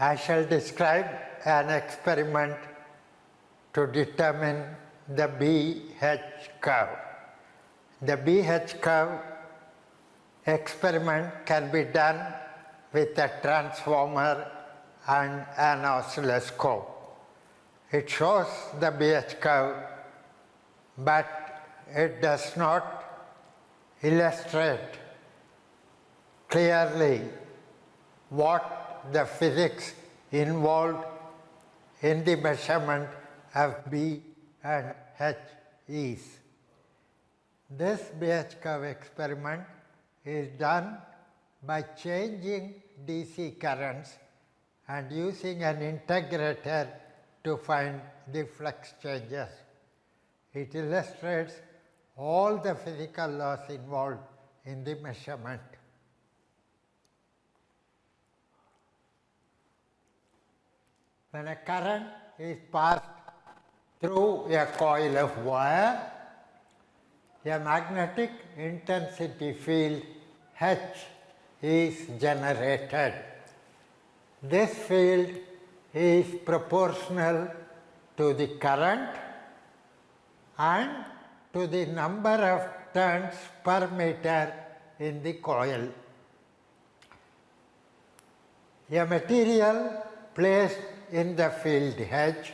I shall describe an experiment to determine the BH curve. The BH curve experiment can be done with a transformer and an oscilloscope. It shows the BH curve, but it does not illustrate clearly what the physics involved in the measurement of B and H is. This BH curve experiment is done by changing DC currents and using an integrator to find the flux changes. It illustrates all the physical laws involved in the measurement. When a current is passed through a coil of wire, a magnetic intensity field H is generated. This field is proportional to the current and to the number of turns per meter in the coil. A material placed in the field H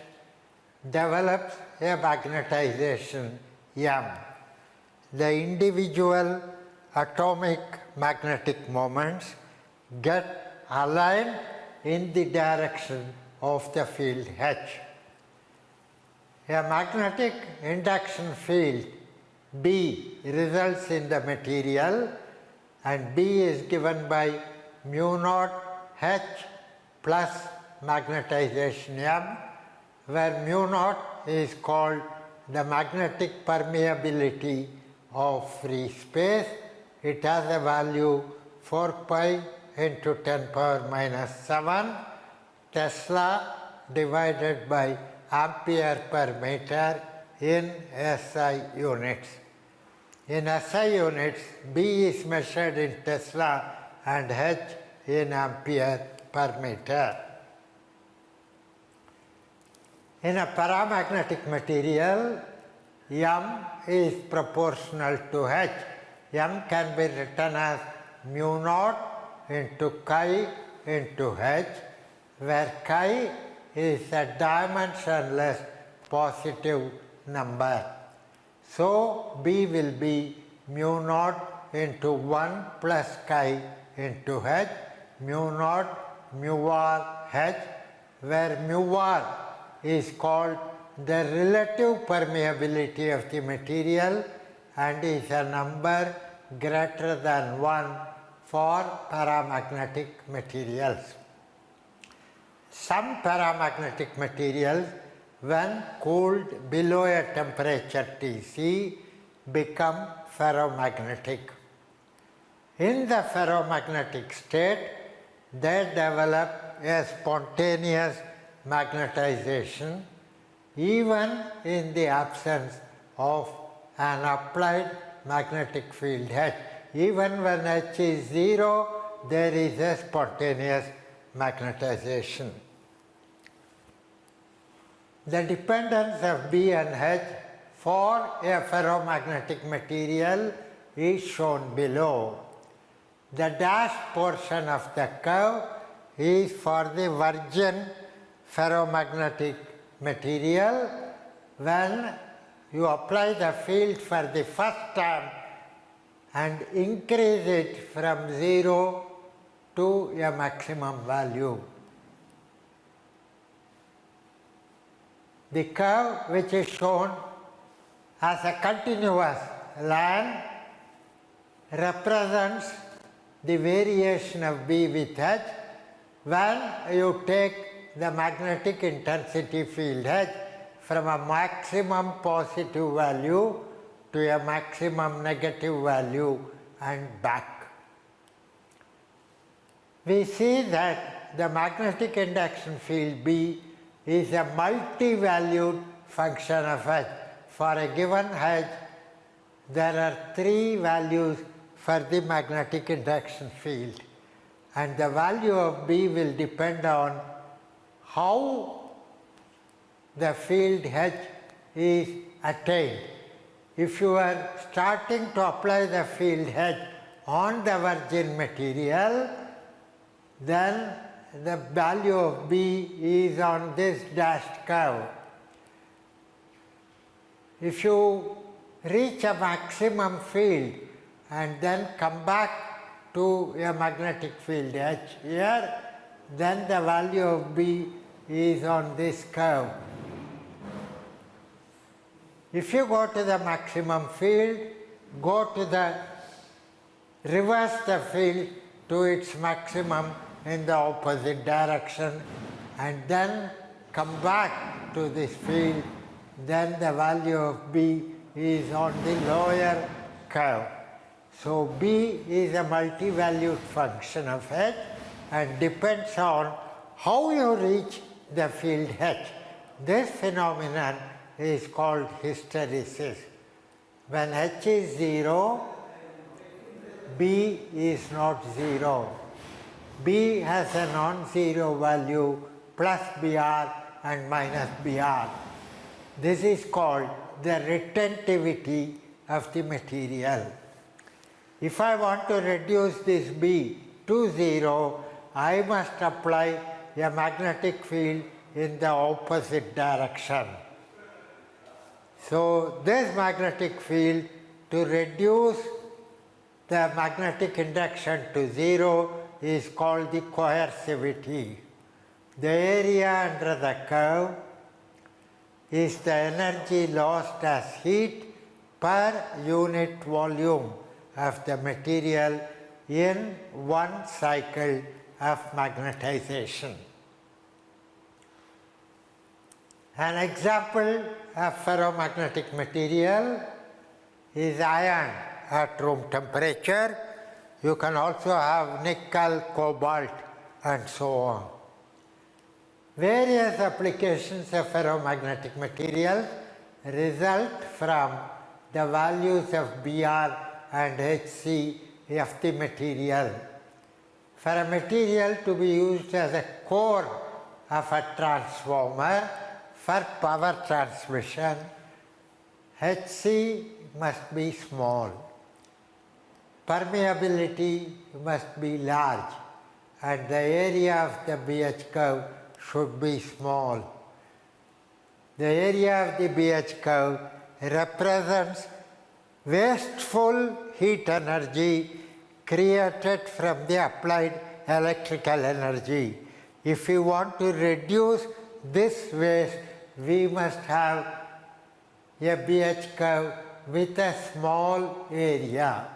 develops a magnetization M. The individual atomic magnetic moments get aligned in the direction of the field H. A magnetic induction field B results in the material, and B is given by mu naught H plus magnetization M, where mu naught is called the magnetic permeability of free space. It has a value 4 pi into 10 power minus 7 Tesla divided by ampere per meter in SI units. In SI units, B is measured in Tesla and H in ampere per meter. In a paramagnetic material, M is proportional to H. M can be written as mu naught into chi into H, where chi is a dimensionless positive number. So, B will be mu naught into 1 plus chi into H, mu naught mu r H, where mu r is called the relative permeability of the material and is a number greater than 1 for paramagnetic materials. Some paramagnetic materials, when cooled below a temperature Tc, become ferromagnetic. In the ferromagnetic state, they develop a spontaneous magnetization even in the absence of an applied magnetic field H. Even when H is 0, there is a spontaneous magnetization. The dependence of B and H for a ferromagnetic material is shown below. The dashed portion of the curve is for the virgin ferromagnetic material. When you apply the field for the first time and increase it from 0 to a maximum value. The curve, which is shown as a continuous line, represents the variation of B with H when you take the magnetic intensity field H from a maximum positive value to a maximum negative value and back. We see that the magnetic induction field B is a multi-valued function of H. For a given H, there are 3 values for the magnetic induction field, and the value of B will depend on how the field H is attained. If you are starting to apply the field H on the virgin material, then the value of B is on this dashed curve. If you reach a maximum field and then come back to a magnetic field H here, then the value of B is on this curve. If you go to the maximum field, go to the reverse the field to its maximum in the opposite direction and then come back to this field, then the value of B is on the lower curve. So B is a multi-valued function of H and depends on how you reach the field H. This phenomenon is called hysteresis. When H is 0, B is not 0. B has a non-zero value plus Br and minus Br. This is called the retentivity of the material. If I want to reduce this B to 0, I must apply a magnetic field in the opposite direction. So this magnetic field, to reduce the magnetic induction to 0, is called the coercivity. The area under the curve is the energy lost as heat per unit volume of the material in one cycle of magnetization. An example of ferromagnetic material is iron at room temperature. You can also have nickel, cobalt, and so on. Various applications of ferromagnetic materials result from the values of Br and Hc of the material. For a material to be used as a core of a transformer for power transmission, Hc must be small. Permeability must be large and the area of the BH curve should be small. The area of the BH curve represents wasteful heat energy created from the applied electrical energy. If we want to reduce this waste, we must have a BH curve with a small area.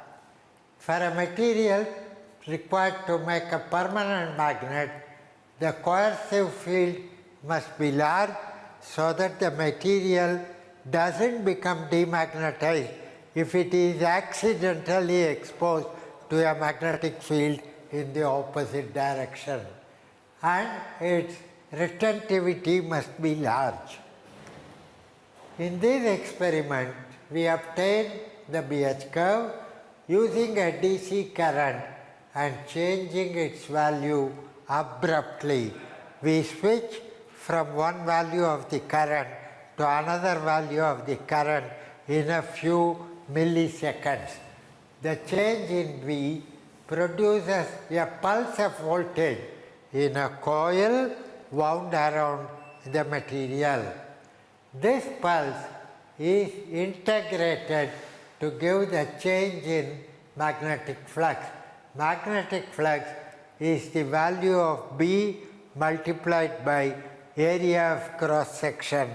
For a material required to make a permanent magnet, the coercive field must be large so that the material doesn't become demagnetized if it is accidentally exposed to a magnetic field in the opposite direction. And its retentivity must be large. In this experiment, we obtained the BH curve using a DC current and changing its value abruptly. We switch from one value of the current to another value of the current in a few milliseconds. The change in V produces a pulse of voltage in a coil wound around the material. This pulse is integrated to give the change in magnetic flux. Magnetic flux is the value of B multiplied by area of cross section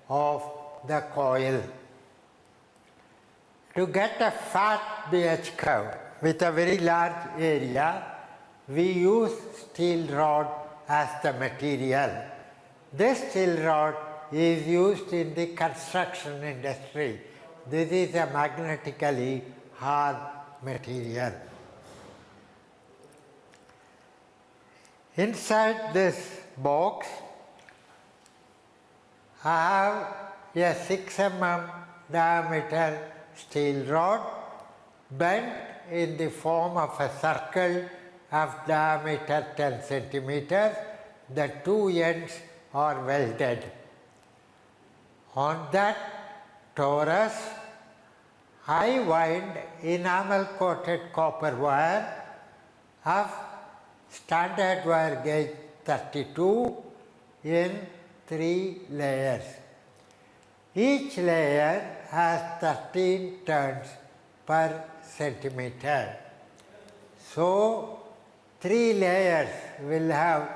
of the coil. To get a fat BH curve with a very large area, we use steel rod as the material. This steel rod is used in the construction industry. This is a magnetically hard material. Inside this box, I have a 6 mm diameter steel rod bent in the form of a circle of diameter 10 centimeters. The two ends or welded. On that torus, I wind enamel coated copper wire of standard wire gauge 32 in 3 layers. Each layer has 13 turns per centimeter. So 3 layers will have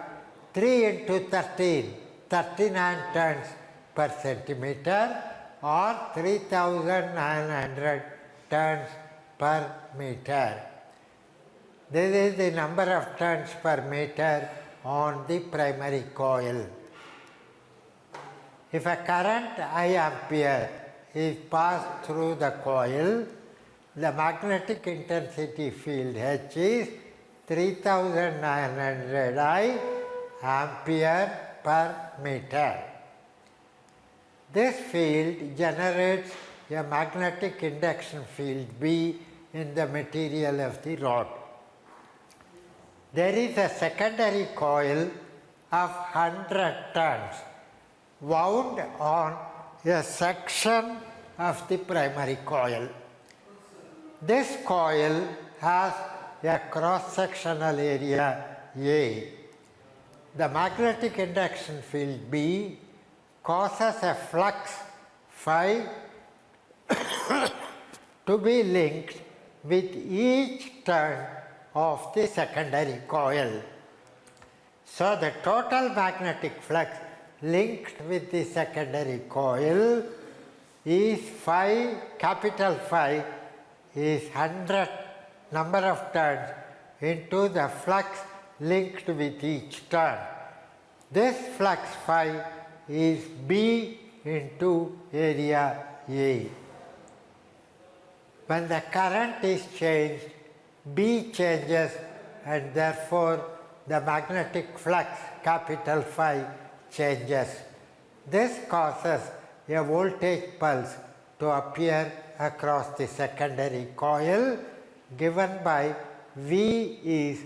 3 into 13, 39 turns per centimeter, or 3900 turns per meter. This is the number of turns per meter on the primary coil. If a current I ampere is passed through the coil, the magnetic intensity field H is 3900 I ampere per meter. This field generates a magnetic induction field B in the material of the rod. There is a secondary coil of 100 turns wound on a section of the primary coil. This coil has a cross-sectional area A. The magnetic induction field B causes a flux phi to be linked with each turn of the secondary coil. So the total magnetic flux linked with the secondary coil is phi, capital Phi is 100 number of turns into the flux linked with each turn. This flux phi is B into area A. When the current is changed, B changes, and therefore the magnetic flux, capital Phi, changes. This causes a voltage pulse to appear across the secondary coil, given by V is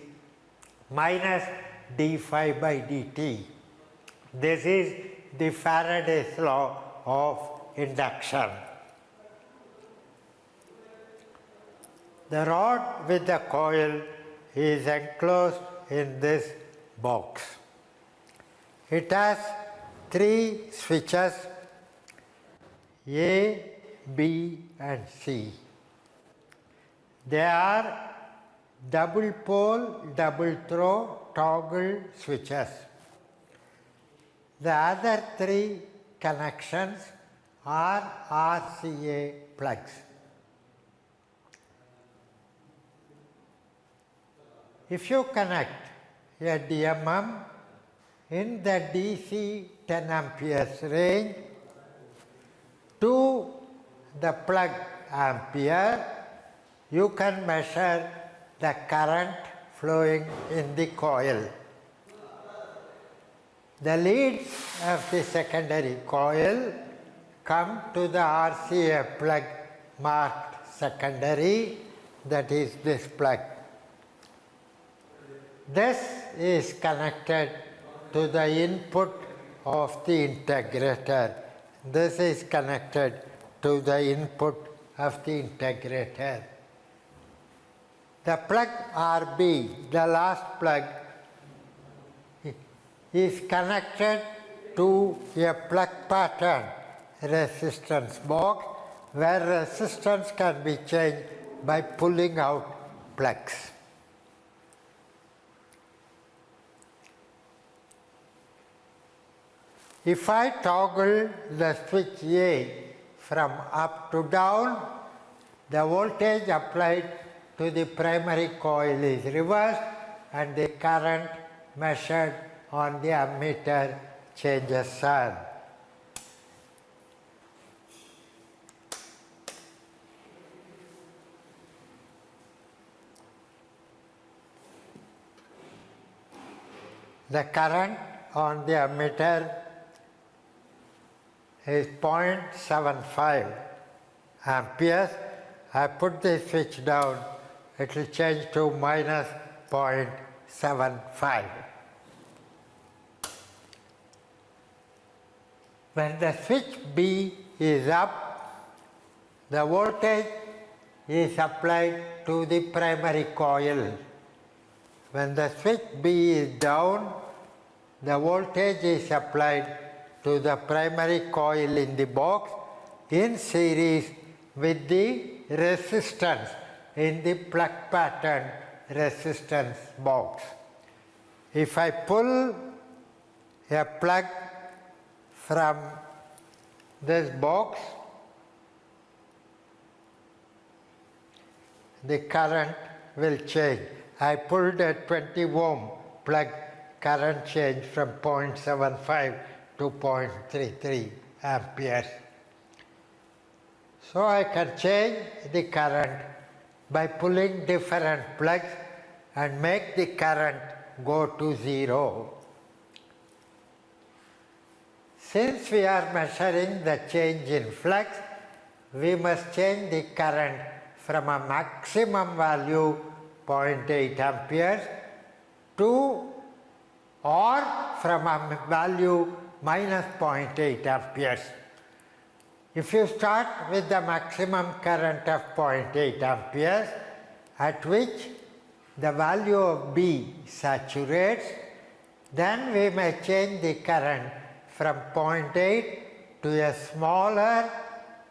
minus d phi by dt. This is the Faraday's law of induction. The rod with the coil is enclosed in this box. It has 3 switches, A, B and C. They are double pole, double throw, toggle switches. The other 3 connections are RCA plugs. If you connect a DMM in the DC 10 amperes range to the plug ampere, you can measure the current flowing in the coil. The leads of the secondary coil come to the RCA plug marked secondary, that is this plug. This is connected to the input of the integrator. This is connected to the input of the integrator. The plug RB, the last plug, is connected to a plug pattern resistance box where resistance can be changed by pulling out plugs. If I toggle the switch A from up to down, the voltage applied to the primary coil is reversed and the current measured on the ammeter changes sign. The current on the ammeter is 0.75 amperes. I put the switch down, it will change to minus 0.75. When the switch B is up, the voltage is applied to the primary coil. When the switch B is down, the voltage is applied to the primary coil in the box in series with the resistance in the plug pattern resistance box. If I pull a plug from this box, the current will change. I pulled a 20 ohm plug, current change from 0.75 to 0.33 amperes. So I can change the current by pulling different plugs and make the current go to 0. Since we are measuring the change in flux, we must change the current from a maximum value 0.8 amperes to or from a value minus 0.8 amperes. If you start with the maximum current of 0.8 amperes, at which the value of B saturates, then we may change the current from 0.8 to a smaller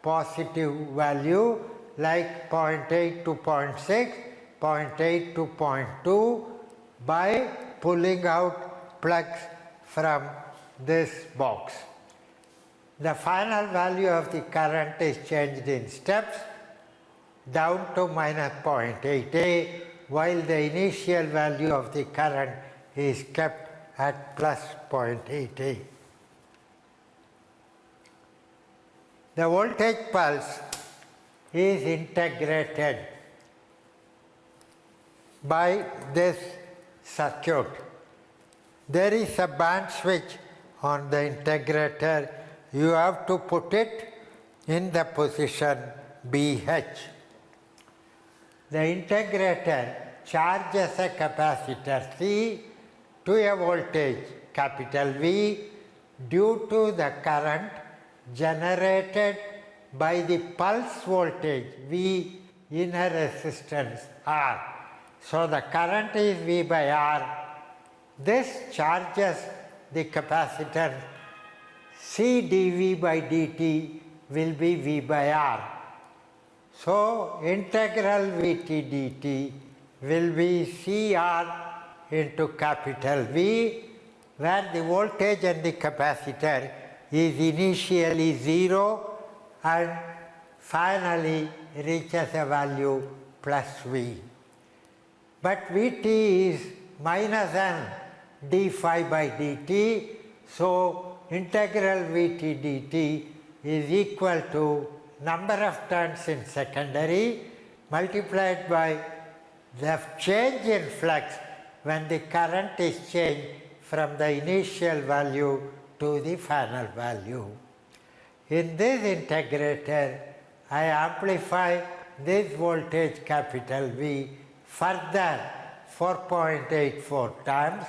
positive value like 0.8 to 0.6, 0.8 to 0.2 by pulling out plugs from this box. The final value of the current is changed in steps down to minus 0.8A, while the initial value of the current is kept at plus 0.8A. The voltage pulse is integrated by this circuit. There is a band switch on the integrator. You have to put it in the position BH. The integrator charges a capacitor C to a voltage capital V due to the current generated by the pulse voltage V in a resistance R. So the current is V by R. This charges the capacitor. C dV by dt will be V by R. So integral Vt dt will be CR into capital V, where the voltage and the capacitor is initially 0 and finally reaches a value plus V. But Vt is minus n d phi by dt, so integral Vt dt is equal to number of turns in secondary multiplied by the change in flux when the current is changed from the initial value to the final value. In this integrator, I amplify this voltage capital V further 4.84 times,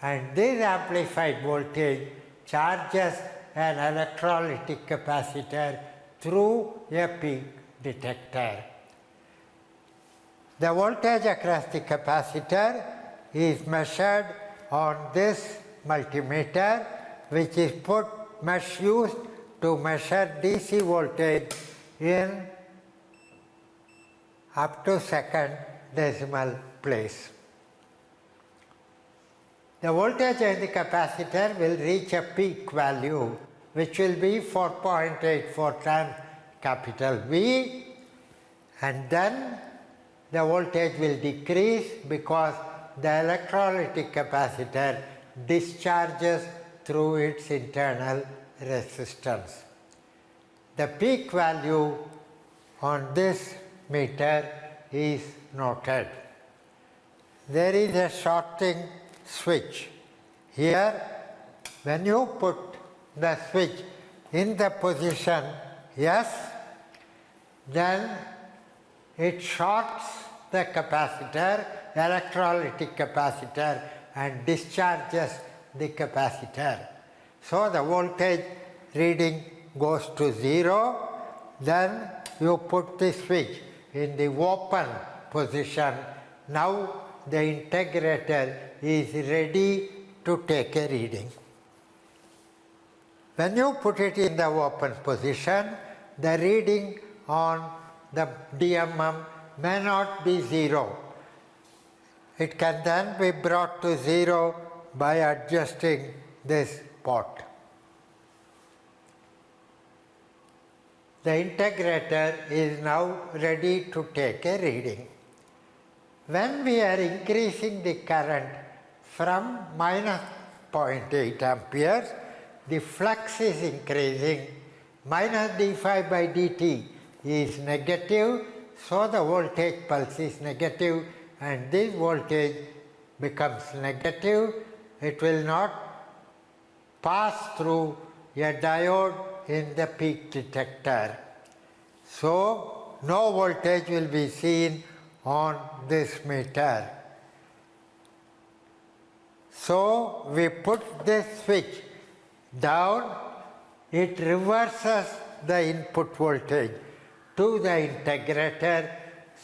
and this amplified voltage charges an electrolytic capacitor through a peak detector. The voltage across the capacitor is measured on this multimeter, which is used to measure DC voltage in up to second decimal place. The voltage in the capacitor will reach a peak value, which will be 4.84 times capital V, and then the voltage will decrease because the electrolytic capacitor discharges through its internal resistance. The peak value on this meter is noted. There is a shorting switch. Here, when you put the switch in the position S, then it shorts the capacitor, electrolytic capacitor, and discharges the capacitor. So the voltage reading goes to 0, then you put the switch in the open position. Now the integrator is ready to take a reading. When you put it in the open position, the reading on the DMM may not be 0. It can then be brought to 0 by adjusting this pot. The integrator is now ready to take a reading. When we are increasing the current from minus 0.8 amperes, the flux is increasing, minus d5 by dt is negative, so the voltage pulse is negative, and this voltage becomes negative. It will not pass through a diode in the peak detector. So no voltage will be seen on this meter. So we put this switch down, it reverses the input voltage to the integrator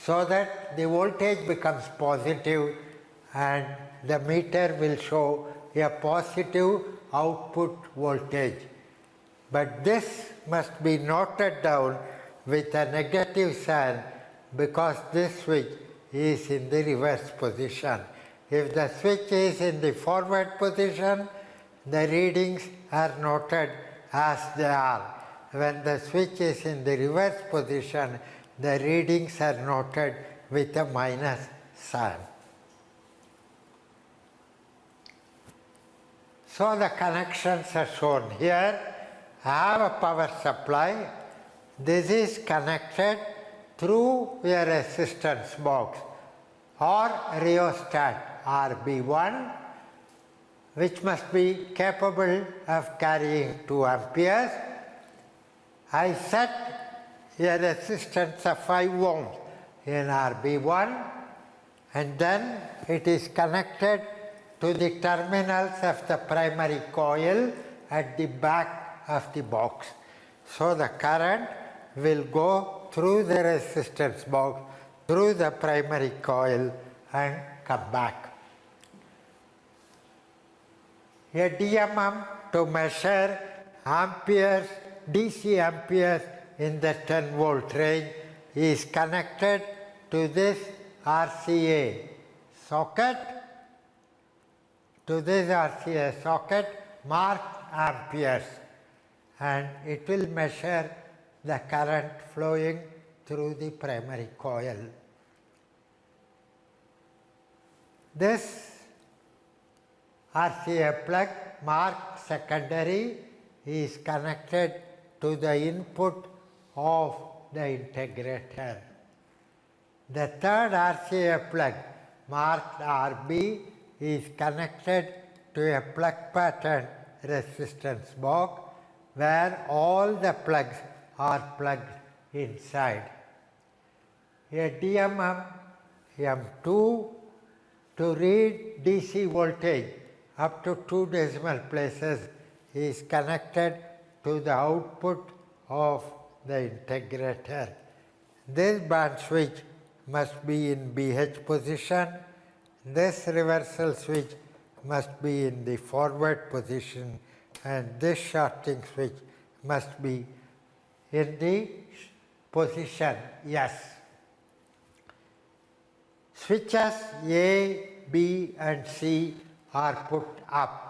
so that the voltage becomes positive and the meter will show a positive output voltage. But this must be noted down with a negative sign because this switch is in the reverse position. If the switch is in the forward position, the readings are noted as they are. When the switch is in the reverse position, the readings are noted with a minus sign. So the connections are shown here. I have a power supply. This is connected through a resistance box or rheostat RB1, which must be capable of carrying 2 amperes. I set a resistance of 5 ohms in RB1, and then it is connected to the terminals of the primary coil at the back of the box. So the current will go through the resistance box, through the primary coil, and come back. A DMM to measure amperes, DC amperes in the 10 volt range is connected to this RCA socket, marked amperes, and it will measure the current flowing through the primary coil. This RCA plug marked secondary is connected to the input of the integrator. The third RCA plug marked RB is connected to a plug pattern resistance box where all the plugs are plugged inside. A DMM M2 to read DC voltage up to 2 decimal places is connected to the output of the integrator. This band switch must be in BH position. This reversal switch must be in the forward position, and this shorting switch must be in the position yes. Switches A, B, and C are put up.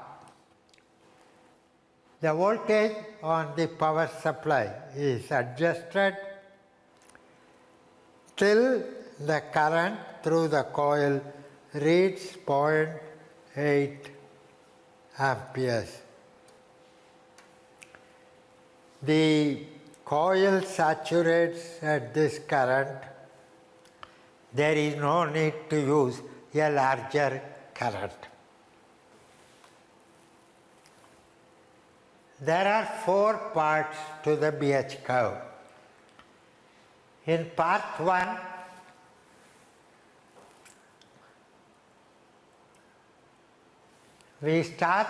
The voltage on the power supply is adjusted till the current through the coil reads 0.8 amperes. The coil saturates at this current. There is no need to use a larger current. There are 4 parts to the BH curve. In part 1, we start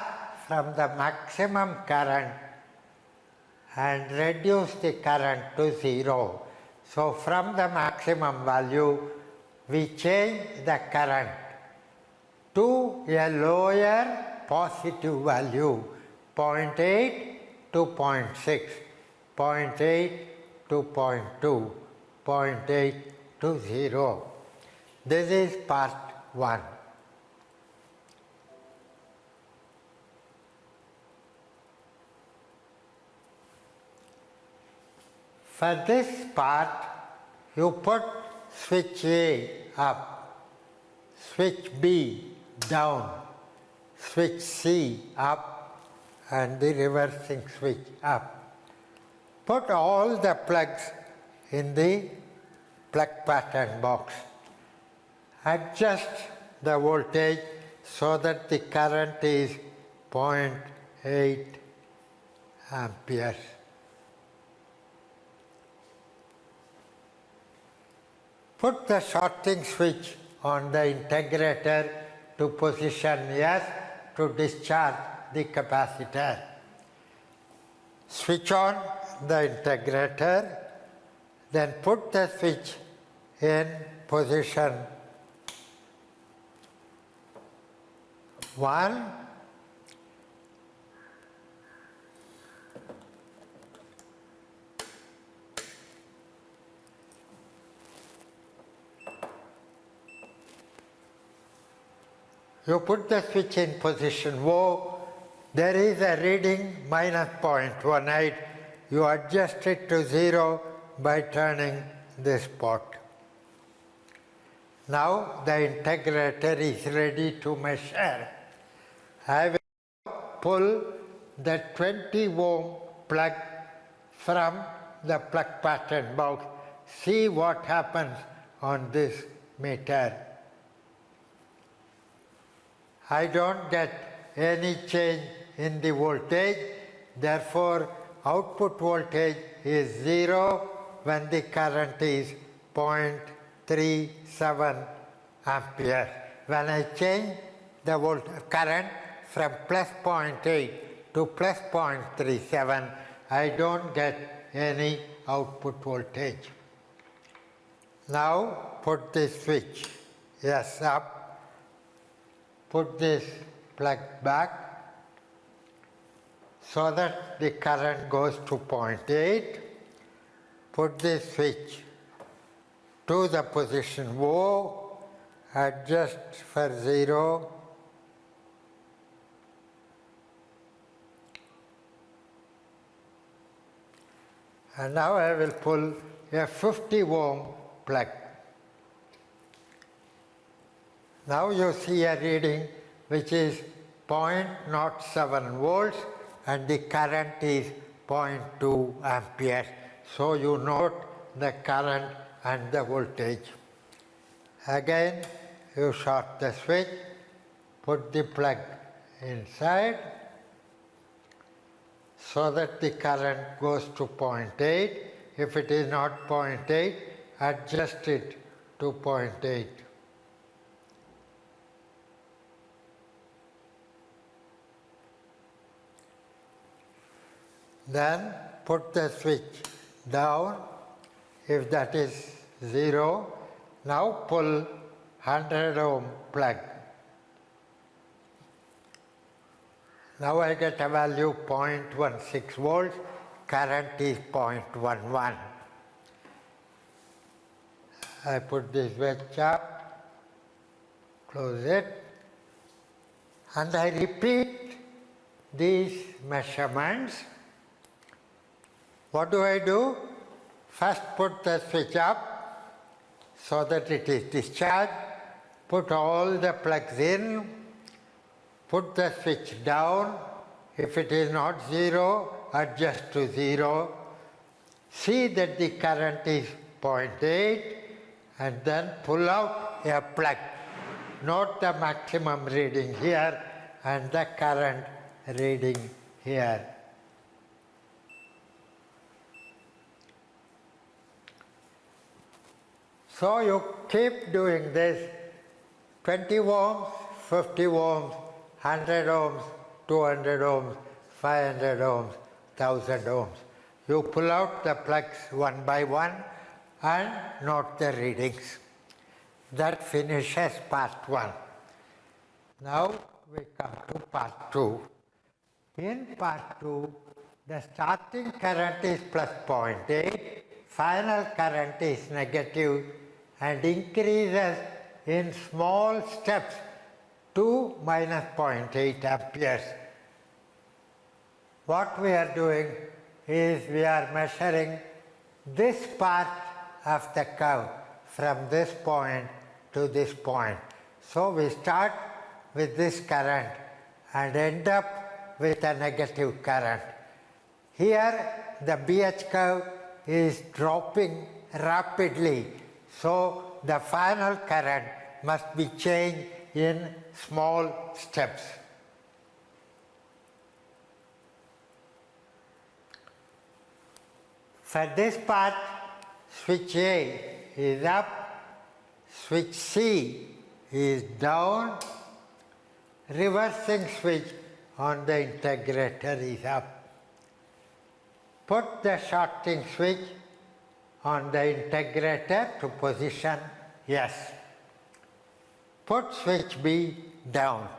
from the maximum current and reduce the current to 0. So from the maximum value, we change the current to a lower positive value, 0.8 to 0.6, 0.8 to 0.2, 0.8 to 0. This is part 1. For this part, you put switch A up, switch B down, switch C up, and the reversing switch up. Put all the plugs in the plug pattern box. Adjust the voltage so that the current is 0.8 amperes. Put the sorting switch on the integrator to position S to discharge the capacitor. Switch on the integrator, then put the switch in position 1, you put the switch in position O, there is a reading minus 0.18. You adjust it to 0 by turning this pot. Now the integrator is ready to measure. I will pull the 20 ohm plug from the plug pattern box. See what happens on this meter. I don't get any change in the voltage, therefore output voltage is 0 when the current is 0.37 ampere. When I change the current from plus 0.8 to plus 0.37, I don't get any output voltage. Now put this switch S up. Put this plug back so that the current goes to 0.8. Put this switch to the position O, adjust for 0. And now I will pull a 50 ohm plug. Now you see a reading which is 0.07 volts and the current is 0.2 amperes. So you note the current and the voltage. Again, you short the switch, put the plug inside so that the current goes to 0.8. If it is not 0.8, adjust it to 0.8. Then put the switch down if that is 0. Now pull 100 ohm plug. Now I get a value 0.16 volts, current is 0.11. I put this switch up, close it, and I repeat these measurements. What do? First put the switch up so that it is discharged, put all the plugs in, put the switch down, if it is not 0, adjust to 0, see that the current is 0.8 and then pull out a plug. Note the maximum reading here and the current reading here. So you keep doing this, 20 ohms, 50 ohms, 100 ohms, 200 ohms, 500 ohms, 1000 ohms. You pull out the plugs one by one and note the readings. That finishes part 1. Now we come to part 2. In part 2, the starting current is plus 0.8, final current is negative and increases in small steps to minus 0.8 amperes. What we are doing is we are measuring this part of the curve from this point to this point. So we start with this current and end up with a negative current. Here the BH curve is dropping rapidly, so the final current must be changed in small steps. For this part, switch A is up, switch C is down, reversing switch on the integrator is up. Put the shorting switch on the integrator to position yes. Put switch B down.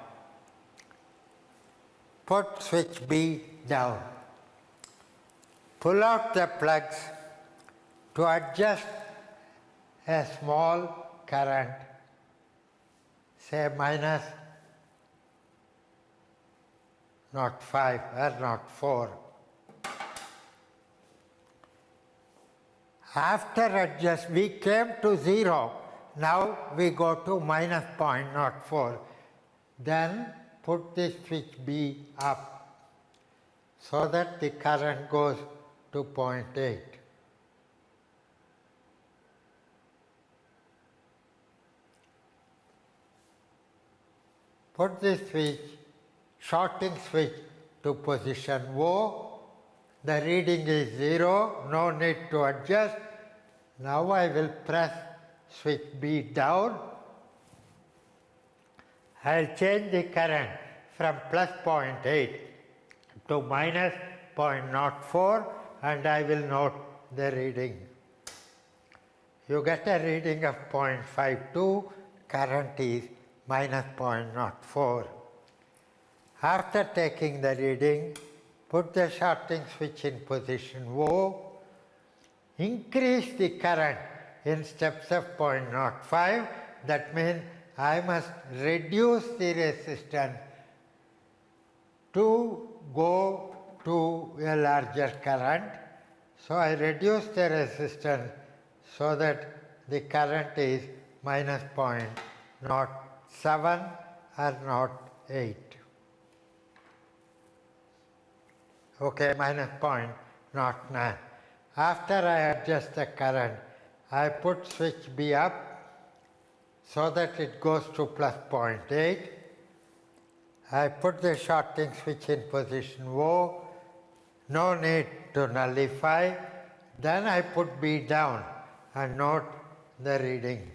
Put switch B down. Pull out the plugs to adjust a small current, say minus 0.5 or 0.4. After adjust, we came to 0. Now we go to minus 0.04. Then put this switch B up so that the current goes to 0.8. Put this switch, shorting switch, to position O. The reading is 0, no need to adjust. Now I will press switch B down. I will change the current from plus 0.8 to minus 0.04 and I will note the reading. You get a reading of 0.52, current is minus 0.04. After taking the reading, put the shorting switch in position O, increase the current in steps of 0.05. That means I must reduce the resistance to go to a larger current. So I reduce the resistance so that the current is minus 0.07 or 0.8. Okay, minus 0.09. After I adjust the current, I put switch B up so that it goes to plus 0.8. I put the shorting switch in position O, no need to nullify. Then I put B down and note the reading.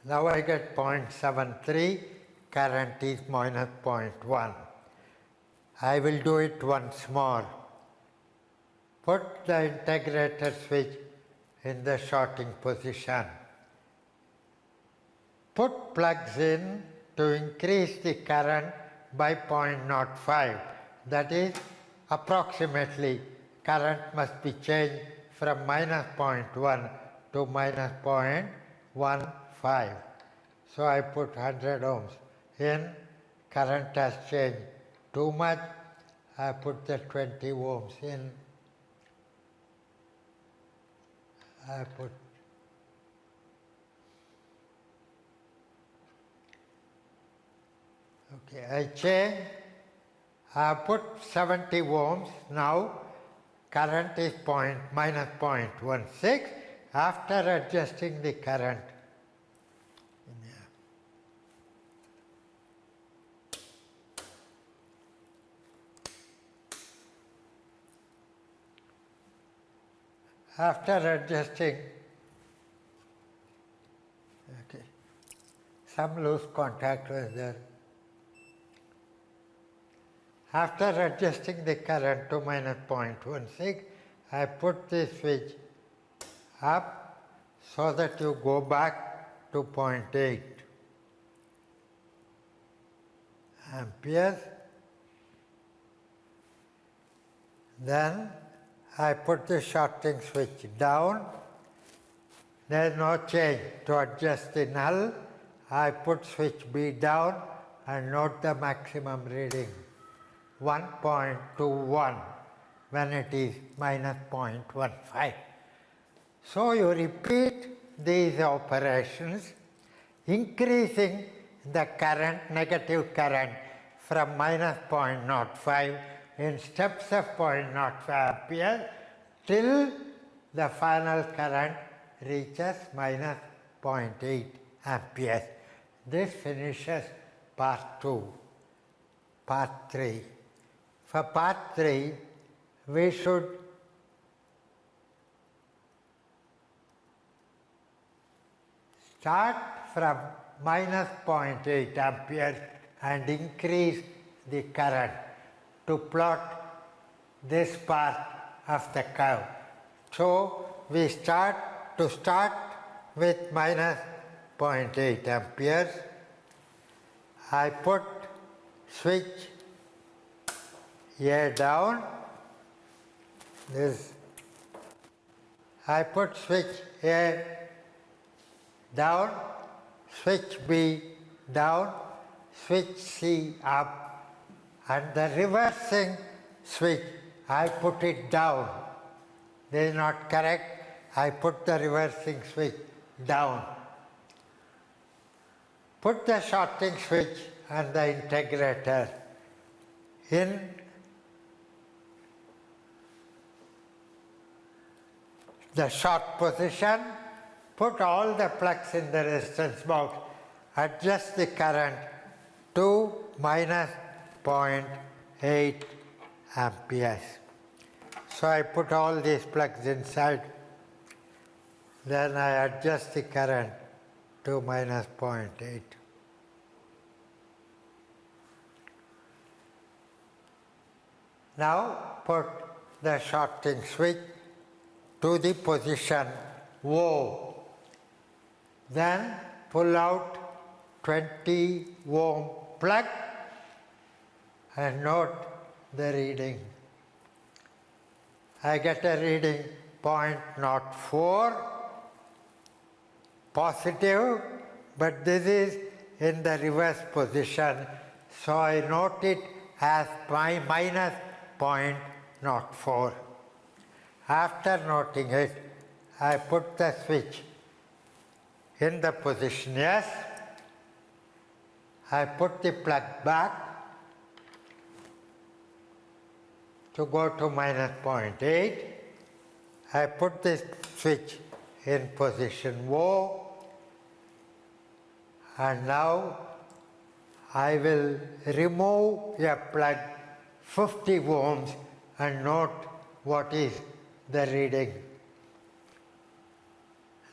Now I get 0.73, current is minus 0.1. I will do it once more. Put the integrator switch in the shorting position. Put plugs in to increase the current by 0.05. That is, approximately current must be changed from minus 0.1 to minus 0.15. So I put 100 ohms in, current has changed too much, I put the 20 ohms in, I change, I put 70 ohms now, current is minus 0.16 after adjusting the current. After adjusting, some loose contact was there. After adjusting the current to minus 0.16, I put the switch up so that you go back to 0.8 amperes. Then I put the shorting switch down. There is no change. To adjust the null, I put switch B down and note the maximum reading, 1.21 when it is minus 0.15. So you repeat these operations, increasing the current, negative current, from minus 0.05 in steps of 0.05 ampere till the final current reaches minus 0.8 amperes. This finishes part 2. Part 3. For part 3, we should start from minus 0.8 amperes and increase the current to plot this part of the curve. So we start with minus 0.8 amperes. I put switch A down. I put switch A down, switch B down, switch C up, and the reversing switch, I put it down. This is not correct. I put the reversing switch down. Put the shorting switch and the integrator in the short position, put all the plugs in the resistance box, adjust the current to minus 0.8 amperes. So I put all these plugs inside, then I adjust the current to minus 0.8. Now put the shorting switch to the position O. Then pull out 20 ohm plug and note the reading. I get a reading 0.04 positive, but this is in the reverse position, so I note it as minus 0.04. After noting it, I put the switch in the position yes. I put the plug back to go to minus 0.8. I put this switch in position O, and now I will remove a plug 50 ohms and note what is the reading.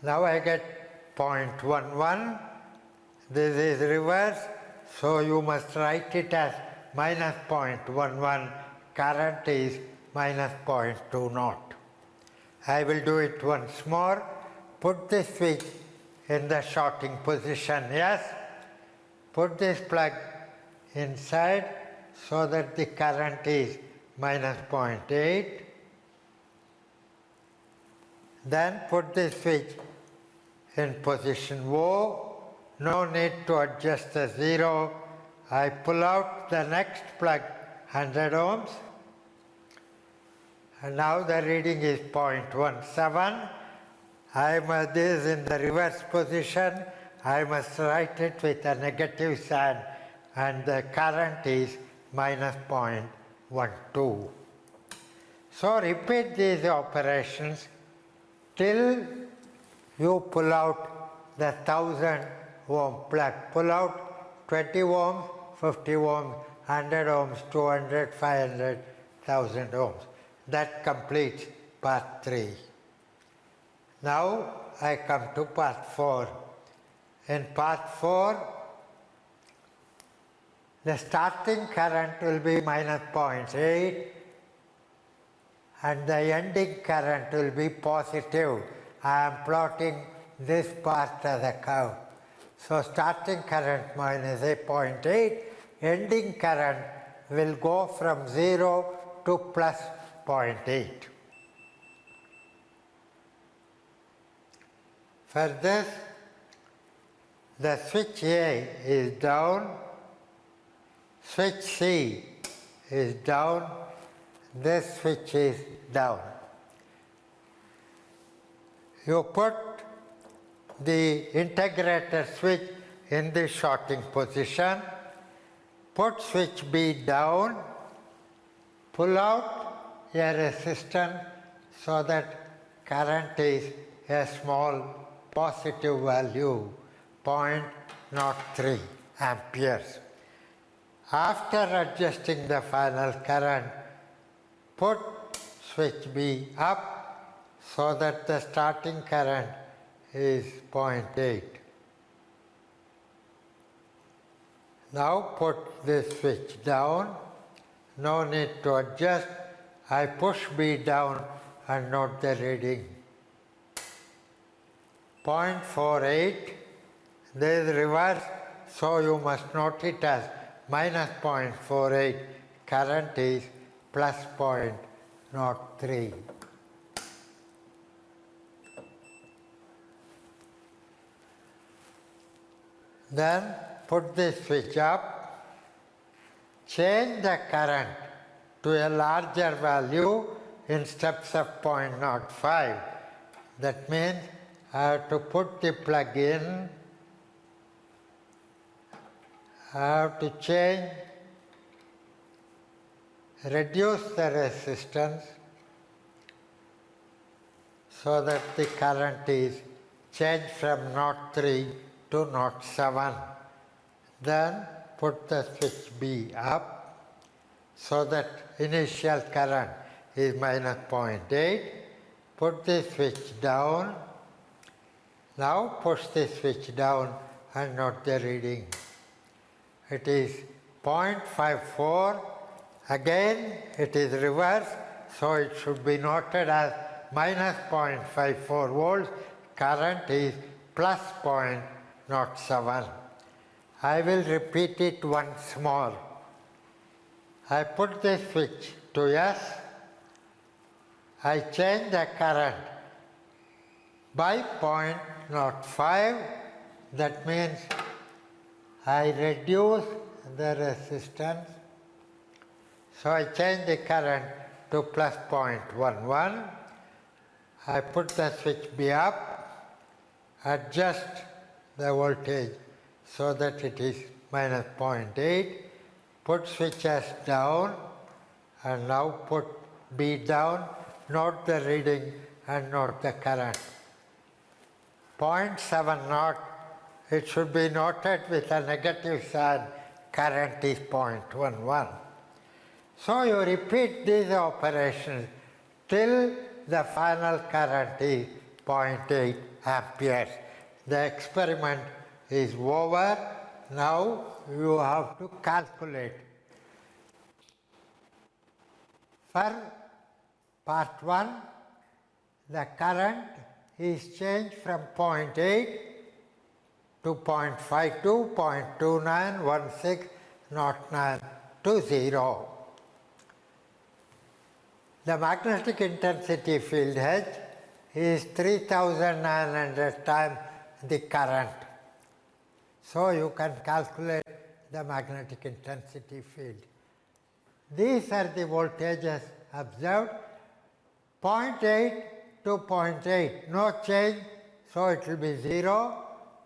Now I get 0.11. This is reverse, so you must write it as minus 0.11. Current is minus 0.20. I will do it once more. Put the switch in the shorting position, yes. Put this plug inside so that the current is minus 0.8. Then put the switch in position O. No need to adjust the 0. I pull out the next plug, 100 ohms. And now the reading is 0.17. This is in the reverse position. I must write it with a negative sign, and the current is minus 0.12. So repeat these operations till you pull out the 1000 ohm plug. Pull out 20 ohms, 50 ohms, 100 ohms, 200, 500, 1000 ohms. That completes part 3. Now I come to part 4. In part 4, the starting current will be minus 0.8 and the ending current will be positive. I am plotting this part as a curve. So starting current minus 8.8, ending current will go from 0 to plus 0.8. For this, the switch A is down, switch C is down, this switch is down. You put the integrator switch in the shorting position, put switch B down, pull out a resistance so that current is a small positive value, 0.03 amperes. After adjusting the final current, put switch B up so that the starting current is 0.8. Now put this switch down, no need to adjust. I push B down and note the reading. 0.48, there is reverse, so you must note it as minus 0.48, current is plus 0.03. Then put this switch up, change the current to a larger value in steps of 0.05. That means I have to put the plug in, I have to change, reduce the resistance so that the current is changed from 0.3 to 0.7. Then put the switch B up so that initial current is minus 0.8. Put the switch down. Now push the switch down and note the reading. It is 0.54. Again, it is reversed, so it should be noted as minus 0.54 volts. Current is plus 0.07. I will repeat it once more. I put the switch to yes. I change the current by 0.05. That means I reduce the resistance. So I change the current to plus 0.11. I put the switch B up, adjust the voltage so that it is minus 0.8, put switch S down, and now put B down, note the reading and note the current. 0.70, it should be noted with a negative sign, current is 0.11. So you repeat these operations till the final current is 0.8 amperes. The experiment is over. Now you have to calculate. For part 1, the current is changed from 0.8 to 0.52, 0.29, 16, 09 to 0. The magnetic intensity field H is 3,900 times the current. So you can calculate the magnetic intensity field. These are the voltages observed. 0.8 to 0.8, no change, so it will be 0.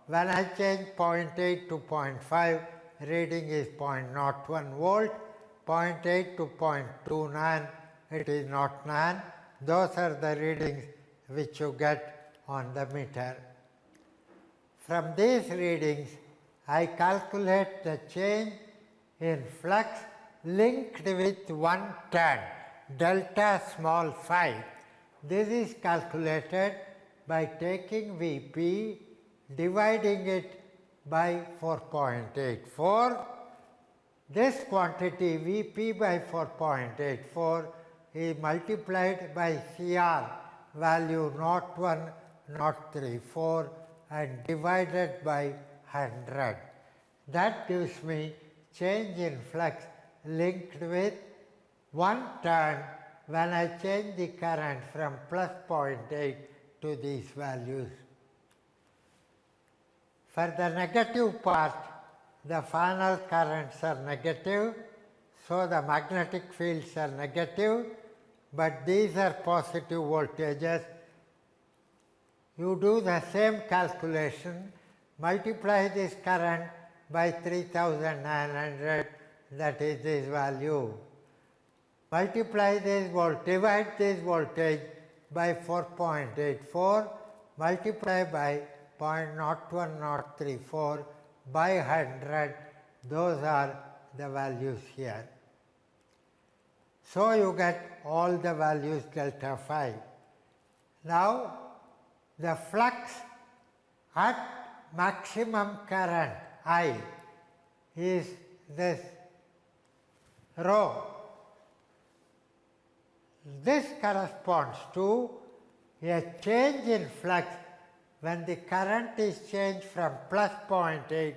When I change 0.8 to 0.5, reading is 0.01 volt. 0.8 to 0.29, it is 0.9. Those are the readings which you get on the meter. From these readings, I calculate the change in flux linked with one turn, delta small phi. This is calculated by taking Vp, dividing it by 4.84, This quantity Vp by 4.84 is multiplied by Cr value 0.1, 0.34 and divided by 100. That gives me change in flux linked with one turn when I change the current from plus 0.8 to these values. For the negative part, the final currents are negative, so the magnetic fields are negative, but these are positive voltages. You do the same calculation, multiply this current by 3900, that is this value. Multiply this divide this voltage by 4.84, multiply by 0.01034 by 100, those are the values here. So you get all the values delta phi. Now the flux at maximum current I is this rho. This corresponds to a change in flux when the current is changed from plus 0.8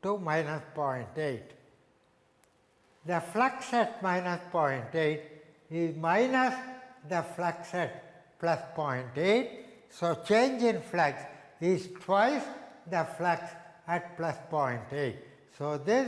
to minus 0.8. The flux at minus 0.8 is minus the flux at plus 0.8. So change in flux is twice the flux at plus 0.8. So this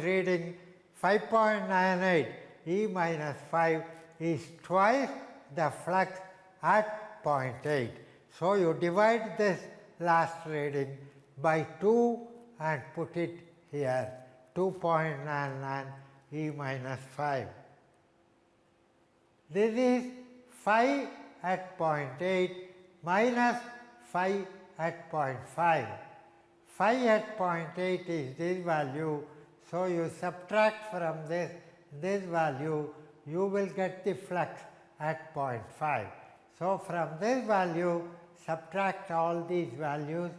reading 5.98 E minus 5 is twice the flux at 0.8. So you divide this last reading by 2 and put it here, 2.99 E minus 5. This is phi at 0.8 minus phi at 0.5. Phi at 0.8 is this value, so you subtract from this value, you will get the flux at 0.5. So from this value, subtract all these values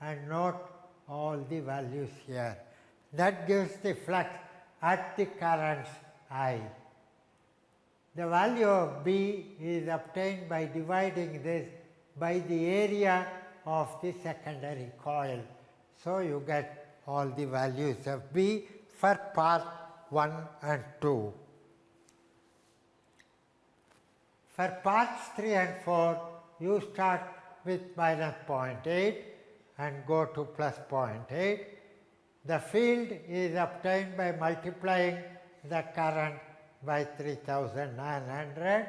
and note all the values here. That gives the flux at the currents I. The value of B is obtained by dividing this by the area of the secondary coil. So you get all the values of B for part 1 and 2. For parts 3 and 4, you start with minus 0.8 and go to plus 0.8. The field is obtained by multiplying the current by 3900.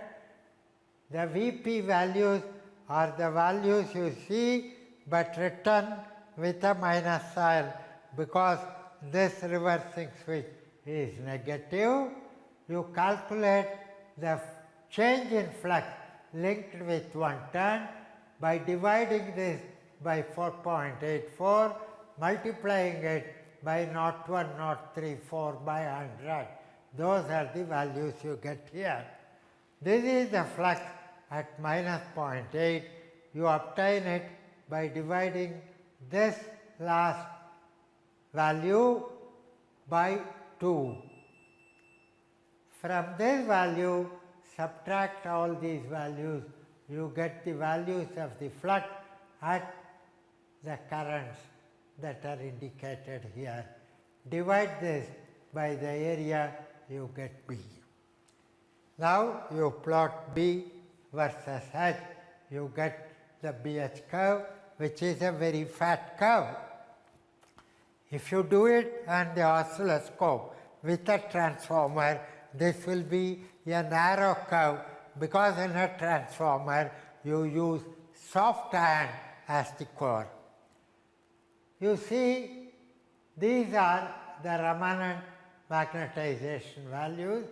The Vp values are the values you see, but written with a minus sign because this reversing switch is negative. You calculate the change in flux linked with one turn by dividing this by 4.84, multiplying it by 0.1034 by 100. Those are the values you get here. This is the flux at minus 0.8. You obtain it by dividing this last value by 2. From this value, subtract all these values, you get the values of the flux at the currents that are indicated here. Divide this by the area, you get B. Now you plot B versus H, you get the BH curve, which is a very fat curve. If you do it on the oscilloscope with a transformer, this will be a narrow curve because in a transformer you use soft iron as the core. You see, these are the Raman magnetization values.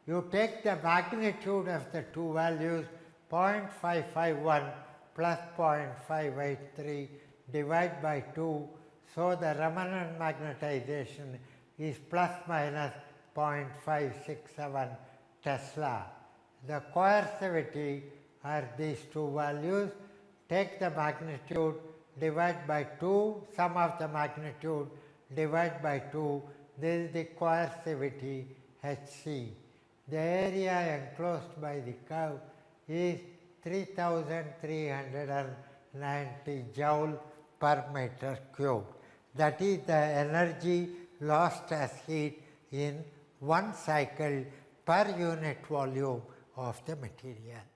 You take the magnitude of the two values, 0.551 plus 0.583, divide by 2. So the Raman magnetization is plus minus 0.567 Tesla. The coercivity are these two values. Take the magnitude, divide by 2, sum of the magnitude, divide by 2, this is the coercivity Hc. The area enclosed by the curve is 3390 joule per meter cube. That is the energy lost as heat in one cycle per unit volume of the material.